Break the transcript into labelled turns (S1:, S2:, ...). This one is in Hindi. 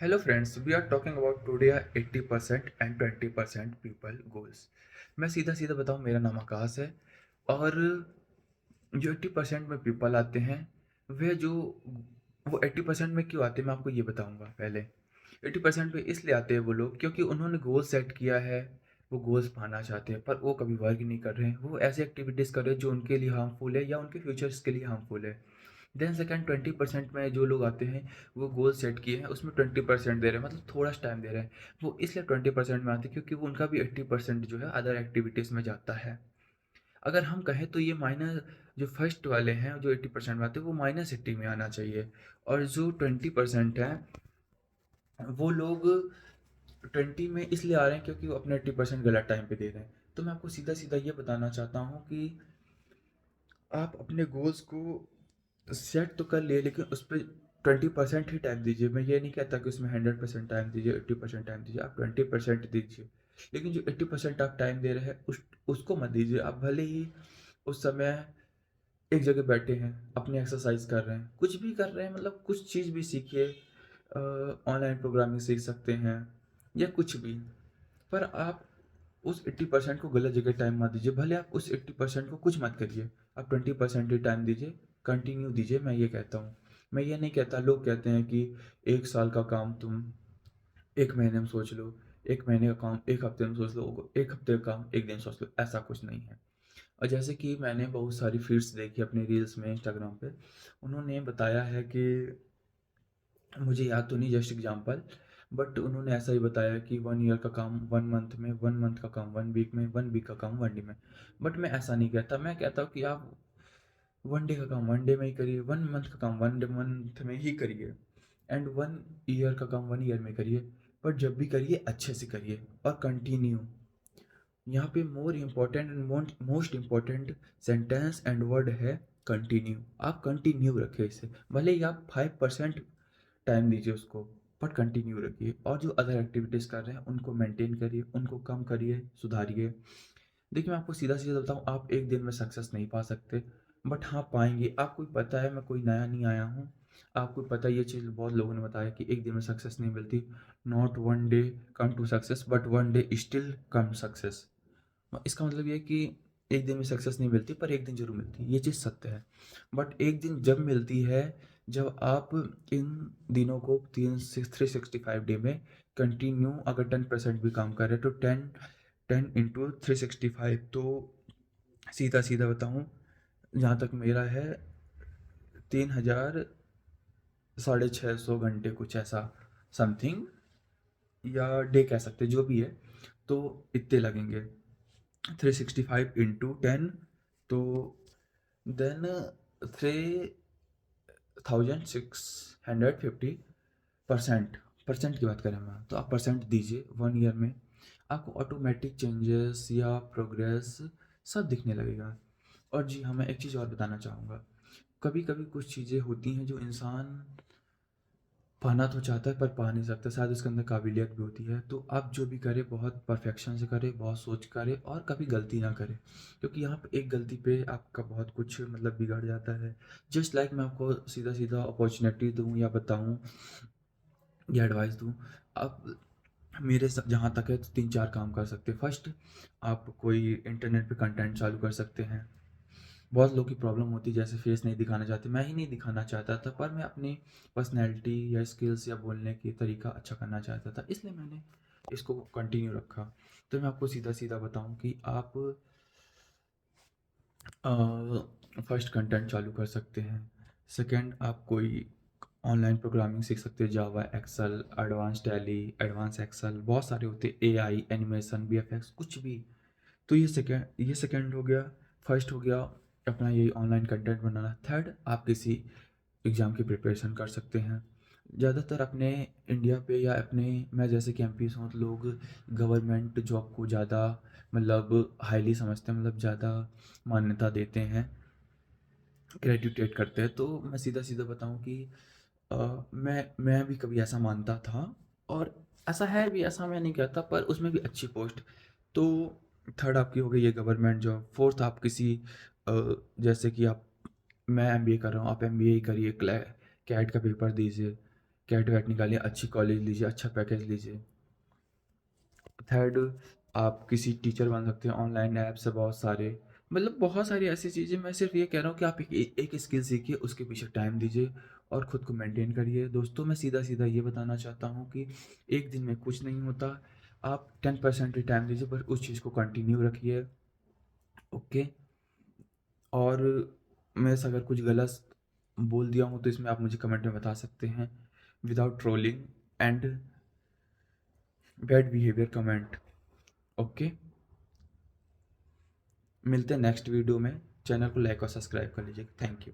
S1: Hello friends, we are talking about today 80% and 20% people goals। मैं सीधा सीधा बताऊँ, मेरा नाम आकाश है। और जो 80% में पीपल आते हैं, वह जो वो 80% में क्यों आते हैं मैं आपको ये बताऊंगा। पहले 80% पे इसलिए आते हैं वो लोग क्योंकि उन्होंने गोल सेट किया है। वो गोल्स पाना चाहते हैं पर वो कभी वर्क नहीं कर रहे हैं। वो ऐसी एक्टिविटीज़ कर रहे हैं जो उनके लिए हार्मफुल है या उनके फ्यूचर्स के लिए हार्मफुल है। देन सेकंड 20% में जो लोग आते हैं, वो गोल सेट किए हैं, उसमें 20% दे रहे हैं, मतलब थोड़ा सा टाइम दे रहे हैं। वो इसलिए 20% में आते हैं क्योंकि वो उनका भी 80% जो है अदर एक्टिविटीज़ में जाता है। अगर हम कहें तो ये माइनस, जो फर्स्ट वाले हैं जो 80% में आते हैं वो -80 में आना चाहिए। और जो 20% है, वो लोग 20 में इसलिए आ रहे हैं क्योंकि वो अपने 80% गलत टाइम पे दे रहे हैं। तो मैं आपको सीधा सीधा ये बताना चाहता हूँ कि आप अपने गोल्स को सेट तो कर लिए, लेकिन उस पर 20% ही टाइम दीजिए। मैं ये नहीं कहता कि उसमें 100% टाइम दीजिए, 80% टाइम दीजिए, आप 20% दीजिए। लेकिन जो 80% आप टाइम दे रहे हैं उसको मत दीजिए। आप भले ही उस समय एक जगह बैठे हैं, अपनी एक्सरसाइज कर रहे हैं, कुछ भी कर रहे हैं, मतलब कुछ चीज़ भी सीखिए। ऑनलाइन प्रोग्रामिंग सीख सकते हैं या कुछ भी। पर आप उस 80% को गलत जगह टाइम मत दीजिए। भले आप उस 80% को कुछ मत करिए, आप 20% ही टाइम दीजिए, कंटिन्यू दीजिए। मैं ये कहता हूँ। मैं ये नहीं कहता, लोग कहते हैं कि 1 साल का काम तुम 1 महीने में सोच लो, 1 महीने का काम 1 हफ्ते में सोच लो, 1 हफ्ते का काम 1 दिन सोच लो। ऐसा कुछ नहीं है। और जैसे कि मैंने बहुत सारी फीड्स देखी अपनी रील्स में, इंस्टाग्राम पे, उन्होंने बताया है कि, मुझे याद तो नहीं जस्ट एग्जांपल, बट उन्होंने ऐसा ही बताया कि 1 ईयर का काम 1 मंथ में, 1 मंथ का काम 1 वीक में, 1 वीक का काम 1 डे में। बट मैं ऐसा नहीं कहता। मैं कहता हूँ कि आप 1 डे का काम 1 डे में ही करिए, 1 मंथ का काम 1 मंथ में ही करिए, एंड 1 ईयर का काम 1 ईयर में करिए। पर जब भी करिए अच्छे से करिए और कंटिन्यू। यहाँ पे more important and most important sentence and word है कंटिन्यू। आप कंटिन्यू रखें इसे, भले ही आप 5% टाइम दीजिए उसको, बट कंटिन्यू रखिए। और जो अदर एक्टिविटीज़ कर रहे हैं उनको मेंटेन करिए, उनको कम करिए, सुधारिए। देखिए, मैं आपको सीधा सीधा बताऊँ, आप एक दिन में सक्सेस नहीं पा सकते, बट हाँ पाएंगे। आपको भी पता है, मैं कोई नया नहीं आया हूँ। आपको भी पता है, ये चीज़ बहुत लोगों ने बताया कि एक दिन में सक्सेस नहीं मिलती। Not 1 day come to success, but 1 day still come success. इसका मतलब ये है कि एक दिन में सक्सेस नहीं मिलती, पर एक दिन ज़रूर मिलती है, ये चीज़ सत्य है। बट एक दिन जब मिलती है, जब आप इन दिनों को 365 डे में कंटिन्यू अगर 10% भी काम कर रहे हैं, तो 10 10 × 365, तो सीधा सीधा बताऊँ, जहाँ तक मेरा है, 3,650 घंटे कुछ ऐसा समथिंग, या डे कह सकते हैं, जो भी है। तो इतने लगेंगे 365 × 10, तो देन 3,650 परसेंट की बात करें हम, तो आप परसेंट दीजिए 1 ईयर में। आपको ऑटोमेटिक चेंजेस या प्रोग्रेस सब दिखने लगेगा। और जी हाँ, मैं एक चीज़ और बताना चाहूँगा। कभी कभी कुछ चीज़ें होती हैं जो इंसान पाना तो चाहता है पर पा नहीं सकता, शायद उसके अंदर काबिलियत भी होती है। तो आप जो भी करें बहुत परफेक्शन से करें, बहुत सोच करें, और कभी गलती ना करें, क्योंकि यहाँ पे एक गलती पे आपका बहुत कुछ मतलब बिगड़ जाता है। जस्ट लाइक मैं आपको सीधा सीधा अपॉर्चुनिटी दूँ या बताऊँ या एडवाइस दूँ। आप मेरे जहाँ तक है तो 3 4 काम कर सकते हैं। फर्स्ट, आप कोई इंटरनेट पे कंटेंट चालू कर सकते हैं। बहुत लोग की प्रॉब्लम होती है, जैसे फेस नहीं दिखाना चाहते, मैं ही नहीं दिखाना चाहता था, पर मैं अपनी पर्सनैलिटी या स्किल्स या बोलने की तरीका अच्छा करना चाहता था, इसलिए मैंने इसको कंटिन्यू रखा। तो मैं आपको सीधा सीधा बताऊं कि आप फर्स्ट कंटेंट चालू कर सकते हैं। सेकंड, आप कोई ऑनलाइन प्रोग्रामिंग सीख सकते हैं, Java, Excel, advance Tally, advance Excel, बहुत सारे होते हैं, एआई, एनिमेशन, वीएफएक्स, कुछ भी। तो ये सेकंड हो गया। फर्स्ट हो गया अपना ये ऑनलाइन कंटेंट बनाना। थर्ड, आप किसी एग्ज़ाम की प्रिपरेशन कर सकते हैं। ज़्यादातर अपने इंडिया पे या अपने, मैं जैसे कि एमपी से हूँ, तो लोग गवर्नमेंट जॉब को ज़्यादा मतलब हाईली समझते हैं, मतलब ज़्यादा मान्यता देते हैं, ग्रेजुएट करते हैं। तो मैं सीधा सीधा बताऊँ कि मैं भी कभी ऐसा मानता था, और ऐसा है भी, ऐसा मैं नहीं कहता, पर उसमें भी अच्छी पोस्ट। तो थर्ड आपकी हो गई ये गवर्नमेंट जॉब। फोर्थ, आप किसी जैसे कि आप, मैं एमबीए कर रहा हूँ, आप एमबीए ही करिए, कैट का पेपर दीजिए, कैट वैट निकालिए, अच्छी कॉलेज लीजिए, अच्छा पैकेज लीजिए। थर्ड, आप किसी टीचर बन सकते हैं, ऑनलाइन ऐप्स है बहुत सारे, मतलब बहुत सारी ऐसी चीज़ें। मैं सिर्फ ये कह रहा हूँ कि आप एक स्किल सीखिए, उसके पीछे टाइम दीजिए और ख़ुद को मेंटेन करिए। दोस्तों, मैं सीधा सीधा ये बताना चाहता हूँ कि एक दिन में कुछ नहीं होता। आप 10% ही टाइम दीजिए, पर उस चीज़ को कंटिन्यू रखिए। ओके। और मैं से अगर कुछ गलत बोल दिया हूँ तो इसमें आप मुझे कमेंट में बता सकते हैं, without trolling and bad behaviour comment. Okay. मिलते हैं नेक्स्ट वीडियो में। चैनल को लाइक और सब्सक्राइब कर लीजिए। Thank you.